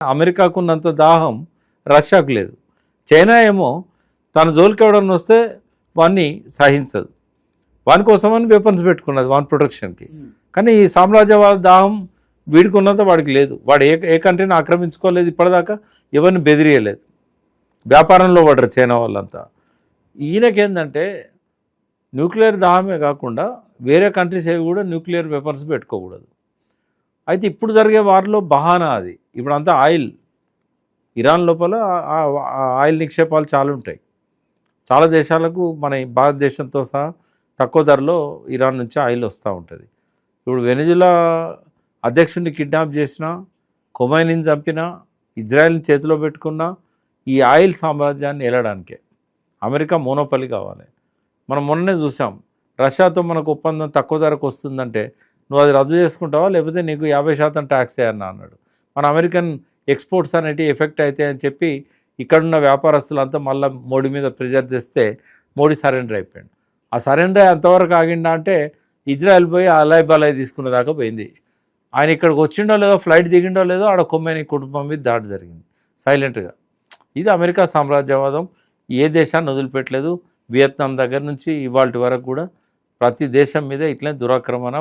అమెరికాకు ఉన్నంత దాహం రష్యాకు లేదు. చైనా ఏమో తన జోలికి ఎవడన్నా వస్తే వాడిని సహించదు, వాని కోసమని వెపన్స్ పెట్టుకున్నది వాని ప్రొటెక్షన్కి. కానీ ఈ సామ్రాజ్యవాద దాహం వీడికి ఉన్నంత వాడికి లేదు. వాడు ఏ కంట్రీని ఆక్రమించుకోలేదు, ఇప్పటిదాకా ఎవరిని బెదిరియలేదు. వ్యాపారంలో పడరు చైనా వాళ్ళంతా. ఈయనకేందంటే న్యూక్లియర్ దాహమే కాకుండా వేరే కంట్రీస్ ఏవి కూడా న్యూక్లియర్ వెపన్స్ పెట్టుకోకూడదు. అయితే ఇప్పుడు జరిగే వారిలో బహానా అది. ఇప్పుడంతా ఆయిల్, ఇరాన్ లోపల ఆయిల్ నిక్షేపాలు చాలా ఉంటాయి. చాలా దేశాలకు మన భారతదేశంతో సహా తక్కువ ధరలో ఇరాన్ నుంచి ఆయిల్ వస్తూ ఉంటుంది. ఇప్పుడు వెనిజులా అధ్యక్షుడిని కిడ్నాప్ చేసినా, ఖొమైనీని చంపినా, ఇజ్రాయెల్ని చేతిలో పెట్టుకున్నా ఈ ఆయిల్ సామ్రాజ్యాన్ని ఏలడానికే అమెరికా మోనోపలి కావాలి. మనం మొన్ననే చూసాం, రష్యాతో మనకు ఒప్పందం తక్కువ ధరకు వస్తుందంటే నువ్వు అది రద్దు చేసుకుంటావా లేకపోతే నీకు 50% ట్యాక్స్ వేయన్నా అన్నాడు. మన అమెరికన్ ఎక్స్పోర్ట్స్ అనేవి ఎఫెక్ట్ అవుతాయి అని చెప్పి ఇక్కడున్న వ్యాపారస్తులంతా మళ్ళీ మోడీ మీద ప్రెజర్ తెస్తే మోడీ సరెండర్ అయిపోయాడు. ఆ సరెండర్ అంతవరకు ఆగిండా అంటే ఇజ్రాయెల్ పోయి అలాయ్ బలాయ్ తీసుకున్న దాకా పోయింది. ఆయన ఇక్కడికి వచ్చిండో లేదో, ఫ్లైట్ దిగిండో లేదో, ఆడ కొమ్మని కుటుంబం మీద దాడి జరిగింది సైలెంట్గా. ఇది అమెరికా సామ్రాజ్యవాదం. ఏ దేశాన్ని వదిలిపెట్టలేదు. వియత్నాం దగ్గర నుంచి ఇవాళ వరకు కూడా ప్రతి దేశం మీద ఇట్లనే దురాక్రమణ